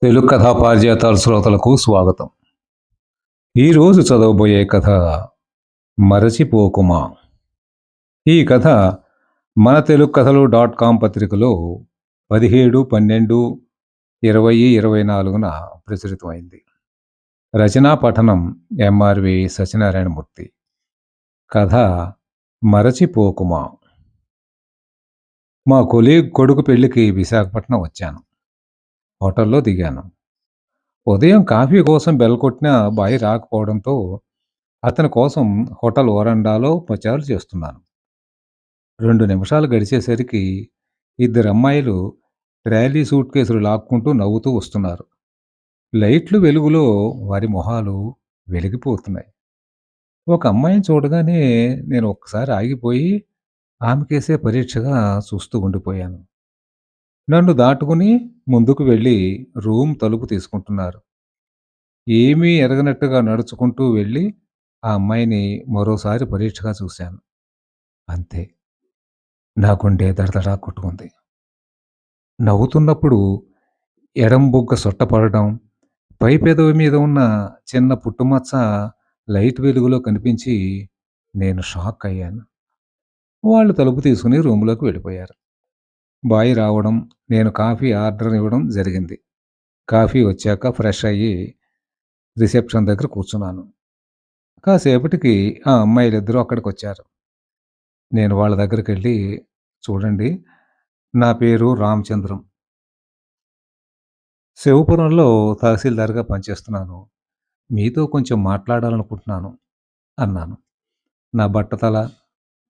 తెలుగు కథా పారిజాతాల శ్రోతలకు స్వాగతం. ఈరోజు చదవబోయే కథ మరచిపోకుమా. ఈ కథ మన తెలుగు కథలు .com పత్రికలో 17/12/2024 ప్రచురితమైంది. రచనా పఠనం ఎంఆర్వి సత్యనారాయణమూర్తి. కథ మరచిపోకుమా. మా కొలీగ్ కొడుకు పెళ్లికి విశాఖపట్నం వచ్చాను. హోటల్లో దిగాను. ఉదయం కాఫీ కోసం బెల్ కొట్టినా బాయ్ రాకపోవడంతో అతని కోసం హోటల్ వరండాలో పచారు చేస్తున్నాను. 2 నిమిషాలు గడిచేసరికి ఇద్దరు అమ్మాయిలు ట్రాలీ సూట్ కేసులు లాక్కుంటూ నవ్వుతూ వస్తున్నారు. లైట్లు వెలుగులో వారి మొహాలు వెలిగిపోతున్నాయి. ఒక అమ్మాయిని చూడగానే నేను ఒక్కసారి ఆగిపోయి ఆమెకేసే పరీక్షగా చూస్తూ ఉండిపోయాను. నన్ను దాటుకుని ముందుకు వెళ్ళి రూమ్ తలుపు తీసుకుంటున్నారు. ఏమీ ఎరగనట్టుగా నడుచుకుంటూ వెళ్ళి ఆ అమ్మాయిని మరోసారి పరీక్షగా చూశాను. అంతే. నా గుండె దడదడా కొట్టుకుంది. నవ్వుతున్నప్పుడు ఎడం బుగ్గ సొట్టపడడం, పై పెదవి మీద ఉన్న చిన్న పుట్టుమచ్చ లైట్ వెలుగులో కనిపించి నేను షాక్ అయ్యాను. వాళ్ళు తలుపు తీసుకుని రూమ్‌లోకి వెళ్ళిపోయారు. బాయ్ రావడం, నేను కాఫీ ఆర్డర్ ఇవ్వడం జరిగింది. కాఫీ వచ్చాక ఫ్రెష్ అయ్యి రిసెప్షన్ దగ్గర కూర్చున్నాను. కాసేపటికి ఆ అమ్మాయిలిద్దరూ అక్కడికొచ్చారు. నేను వాళ్ళ దగ్గరికెళ్ళి, చూడండి, నా పేరు రామచంద్రం. శివపురంలో తహసీల్దార్‌గా పనిచేస్తున్నాను. మీతో కొంచెం మాట్లాడాలనుకుంటున్నాను అన్నాను. నా బట్టతల,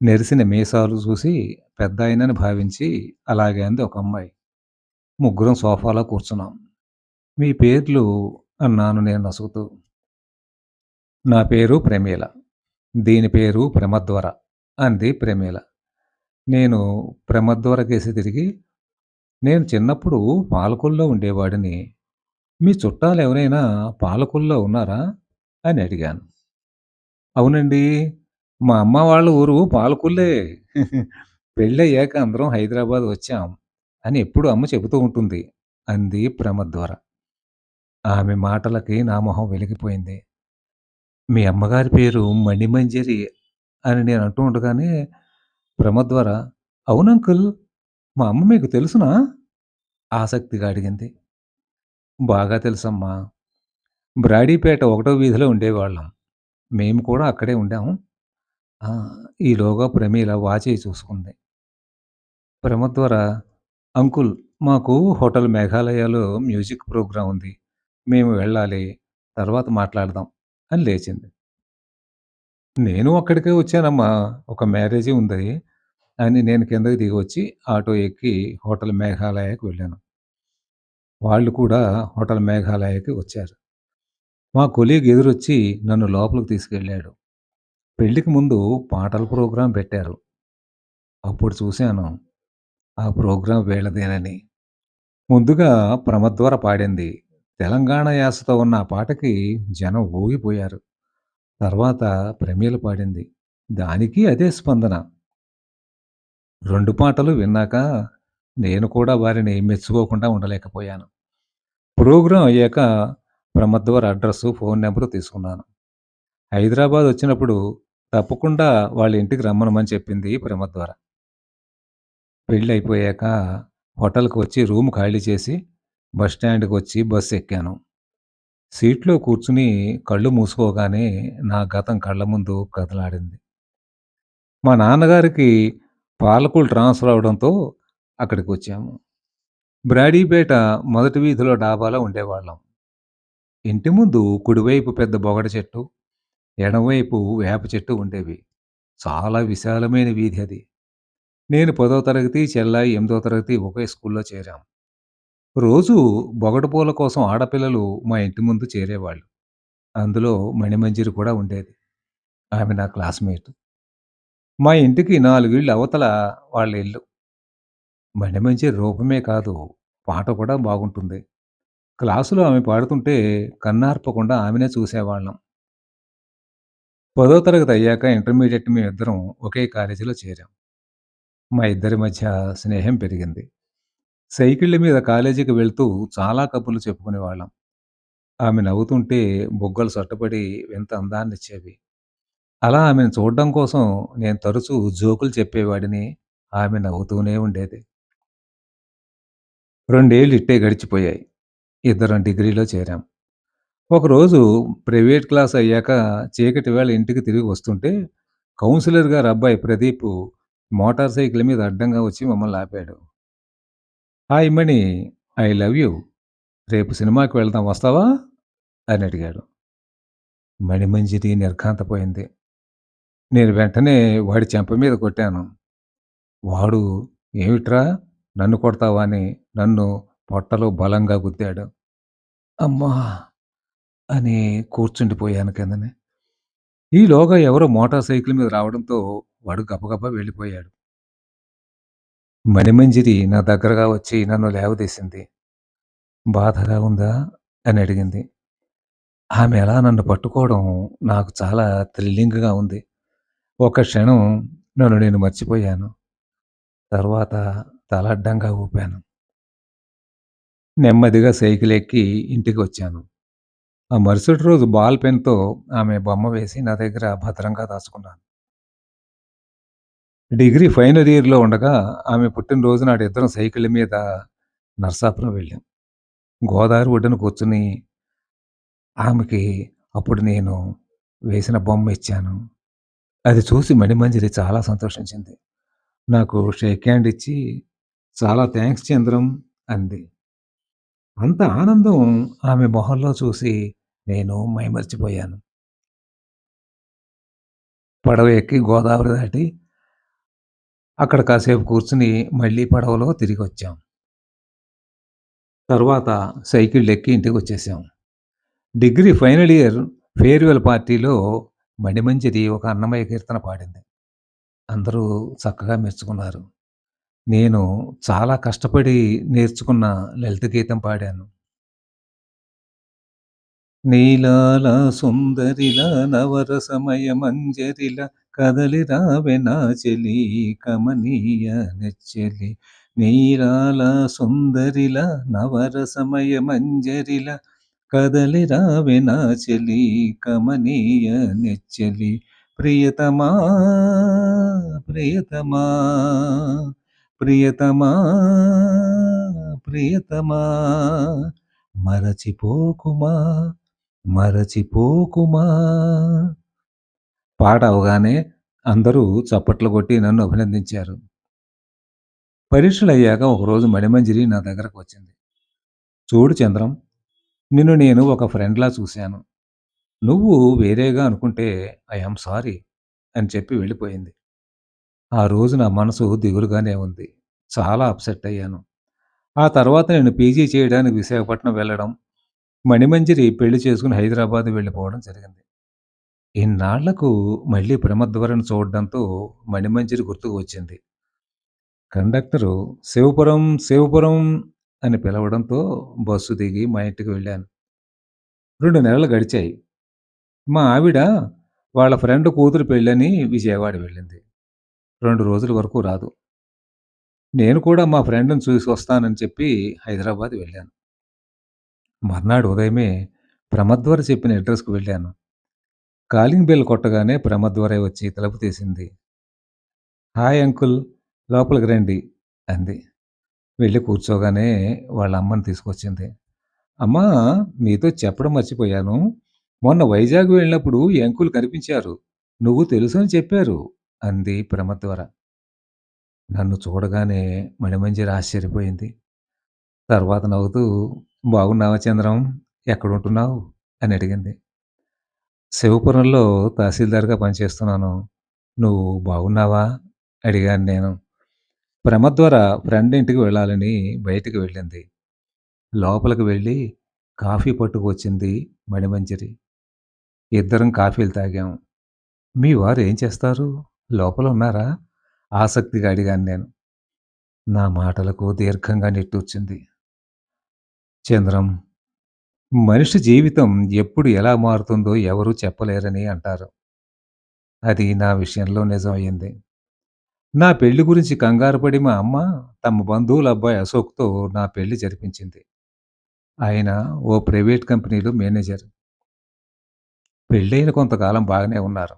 నెరిసిన మీసాలు చూసి పెద్దాయనని భావించి అలాగే అంది ఒక అమ్మాయి. ముగ్గురం సోఫాలో కూర్చున్నాం. మీ పేర్లు అన్నాను నేను నసుగుతూ. నా పేరు ప్రమీల. దీని పేరు ప్రమద్వర అంది ప్రమీల. నేను ప్రమద్వర కేసి తిరిగి, నేను చిన్నప్పుడు పాలకొల్లో ఉండేవాడిని. మీ చుట్టాలెవరైనా పాలకొల్లో ఉన్నారా అని అడిగాను. అవునండి. మా అమ్మ వాళ్ళ ఊరు పాలకొల్లే. పెళ్ళయ్యాక అందరం హైదరాబాద్ వచ్చాం అని ఎప్పుడూ అమ్మ చెబుతూ ఉంటుంది అంది ప్రమద్వర. ఆమె మాటలకి నా మొహం వెలిగిపోయింది. మీ అమ్మగారి పేరు మణిమంజరి అని నేను అంటూ ఉండగానే ప్రమద్వర, అవును అంకుల్, మా అమ్మ మీకు తెలుసునా ఆసక్తిగా అడిగింది. బాగా తెలుసమ్మా. బ్రాడీపేట ఒకటో వీధిలో ఉండేవాళ్ళం. మేము కూడా అక్కడే ఉండాం. ఆ! ఈలోగా ప్రమీల వాచీ చూసుకుంది. ప్రమద్వర, అంకుల్, మాకు హోటల్ మేఘాలయలో మ్యూజిక్ ప్రోగ్రామ్ ఉంది. మేము వెళ్ళాలి. తర్వాత మాట్లాడదాం అని లేచింది. నేను అక్కడికే వచ్చానమ్మా. ఒక మ్యారేజీ ఉంది అని నేను కిందకి దిగొచ్చి ఆటో ఎక్కి హోటల్ మేఘాలయకి వెళ్ళాను. వాళ్ళు కూడా హోటల్ మేఘాలయకి వచ్చారు. మా కొలీగ్ ఎదురొచ్చి నన్ను లోపలికి తీసుకెళ్ళాడు. పెళ్ళికి ముందు పాటల ప్రోగ్రాం పెట్టారు. అప్పుడు చూశాను ఆ ప్రోగ్రాం వీళ్ళదేనని. ముందుగా ప్రమద్వర పాడింది. తెలంగాణ యాసతో ఉన్న ఆ పాటకి జనం ఊగిపోయారు. తర్వాత ప్రమీల పాడింది. దానికి అదే స్పందన. 2 పాటలు విన్నాక నేను కూడా వారిని మెచ్చుకోకుండా ఉండలేకపోయాను. ప్రోగ్రాం అయ్యాక ప్రమద్వర అడ్రస్సు, ఫోన్ నంబరు తీసుకున్నాను. హైదరాబాద్ వచ్చినప్పుడు తప్పకుండా వాళ్ళ ఇంటికి రమ్మనమని చెప్పింది ప్రమద్వర. పెళ్ళయిపోయాక హోటల్‌కి వచ్చి రూమ్ ఖాళీ చేసి బస్ స్టాండ్‌కొచ్చి బస్ ఎక్కాను. సీట్‌లో కూర్చుని కళ్ళు మూసుకోగానే నా గతం కళ్ళ ముందు కదలాడింది. మా నాన్నగారికి పాలకులు ట్రాన్స్‌ఫర్ అవ్వడంతో అక్కడికొచ్చాము. బ్రాడీపేట మొదటి వీధిలో డాబాలో ఉండేవాళ్ళం. ఇంటి ముందు కుడివైపు పెద్ద బొగడ చెట్టు, ఎడమవైపు వేప చెట్టు ఉండేవి. చాలా విశాలమైన వీధి అది. నేను 10వ తరగతి, చెల్లాయి 8వ తరగతి ఒకే స్కూల్‌లో చేరాం. రోజూ బొగడ పూల కోసం ఆడపిల్లలు మా ఇంటి ముందు చేరేవాళ్ళు. అందులో మణిమంజరి కూడా ఉండేది. ఆమె నా క్లాస్‌మేట్. మా ఇంటికి 4 ఇళ్ళు అవతల వాళ్ళ ఇల్లు. మణిమంజరి రూపమే కాదు, పాట కూడా బాగుంటుంది. క్లాసులో ఆమె పాడుతుంటే కన్నార్పకుండా ఆమెనే చూసేవాళ్ళం. 10వ తరగతి అయ్యాక ఇంటర్మీడియేట్ మేమిద్దరం ఒకే కాలేజీలో చేరాం. మా ఇద్దరి మధ్య స్నేహం పెరిగింది. సైకిళ్ళ మీద కాలేజీకి వెళ్తూ చాలా కబుర్లు చెప్పుకునేవాళ్ళం. ఆమె నవ్వుతుంటే బుగ్గలు సొట్టపడి వింత అందాన్నిచ్చేవి. అలా ఆమెను చూడడం కోసం నేను తరచూ జోకులు చెప్పేవాడిని. ఆమె నవ్వుతూనే ఉండేది. 2 ఏళ్ళు ఇట్టే గడిచిపోయాయి. ఇద్దరం డిగ్రీలో చేరాం. ఒకరోజు ప్రైవేట్ క్లాస్ అయ్యాక చీకటి వేళ ఇంటికి తిరిగి వస్తుంటే కౌన్సిలర్ గారి అబ్బాయి ప్రదీప్ మోటార్ సైకిల్ మీద అడ్డంగా వచ్చి మమ్మల్ని ఆపాడు. Hi Mani, I love you. రేపు సినిమాకి వెళ్దాం వస్తావా? అని అడిగాడు. మణిమంజిరి నిర్ఘాంతపోయింది. నేను వెంటనే వాడి చెంప మీద కొట్టాను. వాడు ఏమిట్రా నన్ను కొడతావా అని నన్ను పొట్టలో బలంగా గుద్దాడు. అమ్మా! అని కూర్చుండిపోయాను కిందనే. ఈలోగా ఎవరో మోటార్ సైకిల్ మీద రావడంతో వాడు గబగబా వెళ్ళిపోయాడు. మణిమంజిరి నా దగ్గరగా వచ్చి నన్ను లేవదీసింది. బాధగా ఉందా? అని అడిగింది. ఆమె అలా నన్ను పట్టుకోవడం నాకు చాలా థ్రిల్లింగ్‌గా ఉంది. ఒక క్షణం నన్ను నేను మర్చిపోయాను. తర్వాత తల అడ్డంగా ఊపాను. నెమ్మదిగా సైకిలెక్కి ఇంటికి వచ్చాను. ఆ మరుసటి రోజు బాల్ పెన్‌తో ఆమె బొమ్మ వేసి నా దగ్గర భద్రంగా దాచుకున్నాను. డిగ్రీ ఫైనల్ ఇయర్‌లో ఉండగా ఆమె పుట్టినరోజు నాడు ఇద్దరం సైకిళ్ళ మీద నరసాపురం వెళ్ళాం. గోదావరి ఒడ్డున కూర్చొని ఆమెకి అప్పుడు నేను వేసిన బొమ్మ ఇచ్చాను. అది చూసి మణిమంజరి చాలా సంతోషించింది. నాకు షేక్ హ్యాండ్ ఇచ్చి, "చాలా థాంక్స్ చంద్రం" అంది. అంత ఆనందం ఆమె మొహంలో చూసి నేను మైమరిచిపోయాను. పడవ ఎక్కి గోదావరి దాటి అక్కడ కాసేపు కూర్చొని మళ్ళీ పడవలో తిరిగొచ్చాం. తరువాత సైకిళ్ళెక్కి ఇంటికొచ్చేసాం. డిగ్రీ ఫైనల్ ఇయర్ ఫేర్‌వెల్ పార్టీలో మణిమంజరి ఒక అన్నమయ్య కీర్తన పాడింది. అందరూ చక్కగా మెచ్చుకున్నారు. నేను చాలా కష్టపడి నేర్చుకున్న లలిత గీతం పాడాను. నీలాల సుందరిల నవరసమయ మంజరిల కదలి రావె నా చెలి కమనీయ నెచ్చెలి. నీలాల సుందరిల నవరసమయ మంజరిల కదలి రావె నా చెలి కమనీయ నెచ్చెలి. ప్రియతమా ప్రియతమా ప్రియతమా ప్రియతమా మరచిపోకుమా మరచిపోకుమా. పాట అవగానే అందరూ చప్పట్లు కొట్టి నన్ను అభినందించారు. పరీక్షలయ్యాక ఒకరోజు మణిమంజరి నా దగ్గరకు వచ్చింది. చూడు చంద్రం, నిన్ను నేను ఒక ఫ్రెండ్‌లా చూశాను. నువ్వు వేరేగా అనుకుంటే ఐ యామ్ సారీ అని చెప్పి వెళ్ళిపోయింది. ఆ రోజు నా మనసు దిగులుగానే ఉంది. చాలా అప్సెట్ అయ్యాను. ఆ తర్వాత నేను పీజీ చేయడానికి విశాఖపట్నం వెళ్ళడం, మణిమంజరి పెళ్లి చేసుకొని హైదరాబాద్ వెళ్ళిపోవడం జరిగింది. ఇన్నాళ్లకు మళ్ళీ ప్రమద్వరను చూడడంతో మణిమంజరి గుర్తుకు వచ్చింది. కండక్టరు శివపురం, శివపురం అని పిలవడంతో బస్సు దిగి మా ఇంటికి వెళ్ళాను. 2 నెలలు గడిచాయి. మా ఆవిడ వాళ్ళ ఫ్రెండ్ కూతురు పెళ్ళని విజయవాడ వెళ్ళింది. 2 రోజుల వరకు రాదు. నేను కూడా మా ఫ్రెండ్‌ని చూసి వస్తానని చెప్పి హైదరాబాద్ వెళ్ళాను. మర్నాడు ఉదయమే ప్రమద్వర చెప్పిన అడ్రెస్‌కి వెళ్ళాను. కాలింగ్ బెల్ కొట్టగానే ప్రమద్వరే వచ్చి తలుపు తీసింది. హాయ్ అంకుల్, లోపలికి రండి అంది. వెళ్ళి కూర్చోగానే వాళ్ళ అమ్మని తీసుకొచ్చింది. అమ్మా, నీతో చెప్పడం మర్చిపోయాను. మొన్న వైజాగ్ వెళ్ళినప్పుడు ఈ అంకుల్ కనిపించారు. నువ్వు తెలుసు అని చెప్పారు అంది ప్రమద్వర. నన్ను చూడగానే మణిమంజరి ఆశ్చర్యపోయింది. తర్వాత నవ్వుతూ బాగున్నావా చంద్రం? ఎక్కడుంటున్నావు? అని అడిగింది. శివపురంలో తహసీల్దార్‌గా పనిచేస్తున్నాను. నువ్వు బాగున్నావా? అడిగాను నేను. ప్రమద్వర ఫ్రెండ్ ఇంటికి వెళ్ళాలని బయటికి వెళ్ళింది. లోపలికి వెళ్ళి కాఫీ పట్టుకొచ్చింది మణిమంజరి. ఇద్దరం కాఫీలు తాగాం. మీ వారు ఏం చేస్తారు? లోపల ఉన్నారా? ఆసక్తిగా అడిగాను నేను. నా మాటలకు దీర్ఘంగా నిట్టూర్చింది. చంద్రం, మనిషి జీవితం ఎప్పుడు ఎలా మారుతుందో ఎవరూ చెప్పలేరని అంటారు. అది నా విషయంలో నిజం అయింది. నా పెళ్లి గురించి కంగారు పడి మా అమ్మ తమ బంధువుల అబ్బాయి అశోక్‌తో నా పెళ్లి జరిపించింది. ఆయన ఓ ప్రైవేట్ కంపెనీలో మేనేజర్. పెళ్లయిన కొంతకాలం బాగానే ఉన్నారు.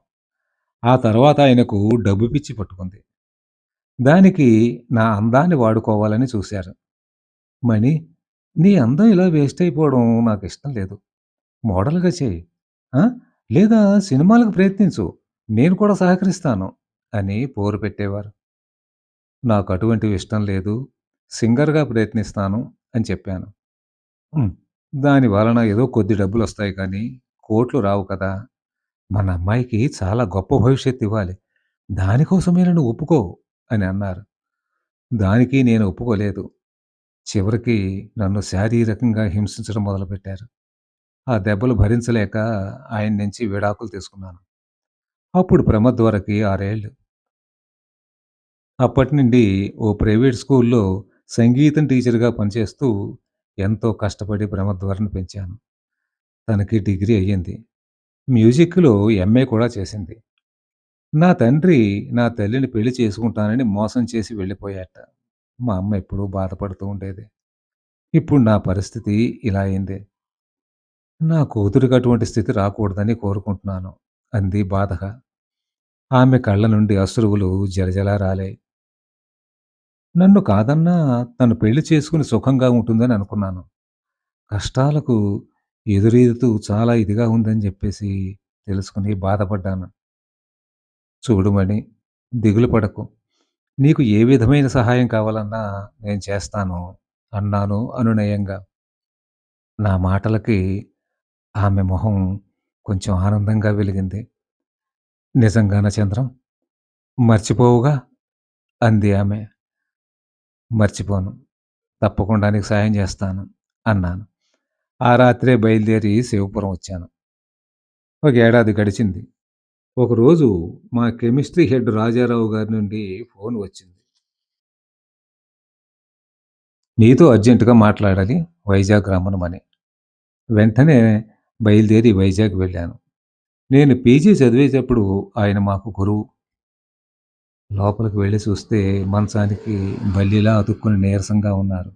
ఆ తర్వాత ఆయనకు డబ్బు పిచ్చి పట్టుకుంది. దానికి నా అందాన్ని వాడుకోవాలని చూశారు. మణి, నీ అందం ఇలా వేస్ట్ అయిపోవడం నాకిష్టం లేదు. మోడల్‌గా చెయ్యి. ఆ! లేదా సినిమాలకు ప్రయత్నించు. నేను కూడా సహకరిస్తాను అని పోరు పెట్టేవారు. నాకు అటువంటివి ఇష్టం లేదు. సింగర్‌గా ప్రయత్నిస్తాను అని చెప్పాను. హ్మ్. దాని వలన ఏదో కొద్ది డబ్బులొస్తాయి కానీ, కోట్లు రావు కదా! మన అమ్మాయికి చాలా గొప్ప భవిష్యత్తు ఇవ్వాలి. దానికోసమైనా నువ్వు ఒప్పుకో అని అన్నారు. దానికి నేను ఒప్పుకోలేదు. చివరికి నన్ను శారీరకంగా హింసించడం మొదలుపెట్టారు. ఆ దెబ్బలు భరించలేక ఆయన నుంచి విడాకులు తీసుకున్నాను. అప్పుడు ప్రమద్వరకి 6 ఏళ్ళు. అప్పటినుండి ఓ ప్రైవేట్ స్కూల్‌లో సంగీతం టీచర్‌గా పనిచేస్తూ ఎంతో కష్టపడి ప్రమద్వరని పెంచాను. తనకి డిగ్రీ అయ్యింది. మ్యూజిక్‌లో ఎంఏ కూడా చేసింది. నా తండ్రి నా తల్లిని పెళ్లి చేసుకుంటానని మోసం చేసి వెళ్ళిపోయాట. మా అమ్మ ఎప్పుడూ బాధపడుతూ ఉండేది. ఇప్పుడు నా పరిస్థితి ఇలా అయింది. నా కూతురికి అటువంటి స్థితి రాకూడదని కోరుకుంటున్నాను అంది బాధగా. ఆమె కళ్ళ నుండి అశ్రువులు జలజలా రాలాయి. నన్ను కాదన్నా తను పెళ్లి చేసుకుని సుఖంగా ఉంటుందని అనుకున్నాను. కష్టాలకు ఎదురీదుతూ చాలా ఇదిగా ఉందని చెప్పేసి తెలుసుకుని బాధపడ్డాను. చూడు మణి, దిగులు పడకు. నీకు ఏ విధమైన సహాయం కావాలన్నా నేను చేస్తాను అన్నాను అనునయంగా. నా మాటలకి ఆమె మొహం కొంచెం ఆనందంగా వెలిగింది. నిజంగానా చంద్రం? మర్చిపోవుగా? అంది ఆమె. మర్చిపోను. తప్పకుండా నీకు సాయం చేస్తాను అన్నాను. ఆ రాత్రే బయలుదేరి శివపురం వచ్చాను. ఒక ఏడాది గడిచింది. ఒకరోజు మా కెమిస్ట్రీ హెడ్ రాజారావు గారి నుండి ఫోన్ వచ్చింది. నీతో అర్జెంటుగా మాట్లాడాలి. వైజాగ్ రమ్మనమని. వెంటనే బయలుదేరి వైజాగ్ వెళ్ళాను. నేను పీజీ చదివేటప్పుడు ఆయన మాకు గురువు. లోపలికి వెళ్లి చూస్తే మంచానికి బల్లిలా అతుక్కుని నీరసంగా ఉన్నారు.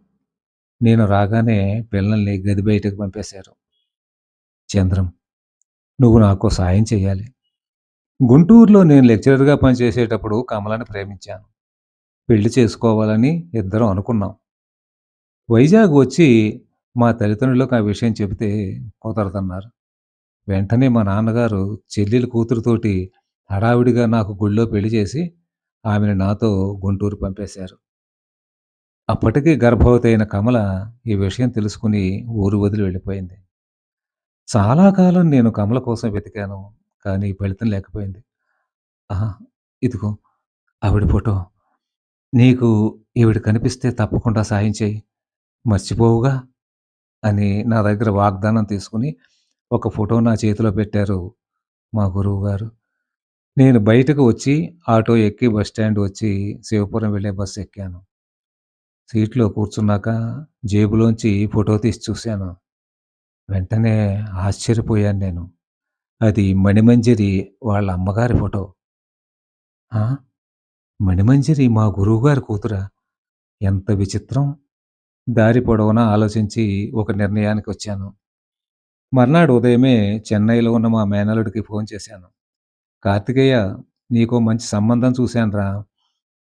నేను రాగానే పిల్లల్ని గది బయటకు పంపేశారు. చంద్రం, నువ్వు నాకో సాయం చేయాలి. గుంటూరులో నేను లెక్చరర్‌గా పనిచేసేటప్పుడు కమలని ప్రేమించాను. పెళ్లి చేసుకోవాలని ఇద్దరం అనుకున్నాం. వైజాగ్ వచ్చి మా తల్లిదండ్రులకు ఆ విషయం చెబితే కుదరదన్నారు. వెంటనే మా నాన్నగారు చెల్లెలి కూతురుతోటి హడావిడిగా నాకు గుళ్ళో పెళ్లి చేసి ఆమెను నాతో గుంటూరు పంపేశారు. అప్పటికే గర్భవతి అయిన కమల ఈ విషయం తెలుసుకుని ఊరు వదిలి వెళ్ళిపోయింది. చాలా కాలం నేను కమల కోసం వెతికాను. కానీ ఫలితం లేకపోయింది. ఆహా! ఇదిగో ఆవిడ ఫోటో. నీకు ఈవిడ కనిపిస్తే తప్పకుండా సాయం చెయ్యి. మర్చిపోవుగా? అని నా దగ్గర వాగ్దానం తీసుకొని ఒక ఫోటో నా చేతిలో పెట్టారు మా గురువుగారు. నేను బయటకు వచ్చి ఆటో ఎక్కి బస్ స్టాండ్ వచ్చి శివపురం వెళ్ళే బస్సు ఎక్కాను. సీట్‌లో కూర్చున్నాక జేబులోంచి ఫోటో తీసి చూశాను. వెంటనే ఆశ్చర్యపోయాను నేను. అది మణిమంజరి వాళ్ళ అమ్మగారి ఫోటో. ఆ! మణిమంజరి మా గురువుగారి కూతురా? ఎంత విచిత్రం! దారి పొడవునా ఆలోచించి ఒక నిర్ణయానికొచ్చాను. మర్నాడు ఉదయమే చెన్నైలో ఉన్న మా మేనల్లుడికి ఫోన్ చేశాను. "కార్తికేయ, నీకో మంచి సంబంధం చూశానురా.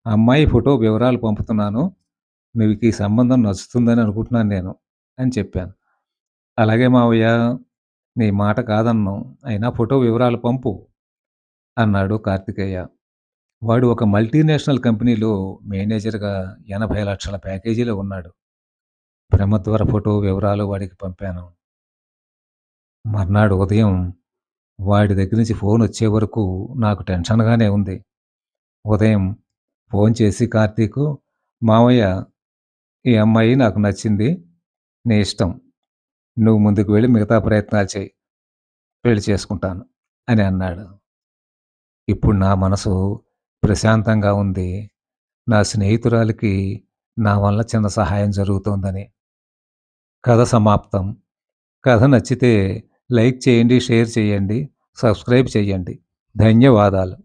అమ్మాయి ఫోటో వివరాలు పంపుతున్నాను. నీకీ సంబంధం నచ్చుతుందని అనుకుంటున్నాను నేను" అని చెప్పాను. "అలాగే మావయ్య, నీ మాట కాదనను. అయినా ఫోటో వివరాలు పంపు" అన్నాడు కార్తికేయ. వాడు ఒక మల్టీనేషనల్ కంపెనీలో మేనేజర్‌గా 80,00,000 ప్యాకేజీలో ఉన్నాడు. ప్రమద్వర ఫోటో వివరాలు వాడికి పంపాను. మర్నాడు ఉదయం వాడి దగ్గర నుంచి ఫోనొచ్చే వరకు నాకు టెన్షన్‌గానే ఉంది. ఉదయం ఫోన్ చేసి కార్తీకు, "మావయ్య, ఈ అమ్మాయి నాకు నచ్చింది. నీ ఇష్టం. నువ్వు ముందుకు వెళ్ళి మిగతా ప్రయత్నాలు చెయి. పెళ్లి చేసుకుంటాను" అని అన్నాడు. ఇప్పుడు నా మనసు ప్రశాంతంగా ఉంది. నా స్నేహితురాలికి నా వల్ల చిన్న సహాయం జరుగుతోందని. కథ సమాప్తం. కథ నచ్చితే లైక్ చేయండి, షేర్ చేయండి, సబ్స్క్రైబ్ చేయండి. ధన్యవాదాలు.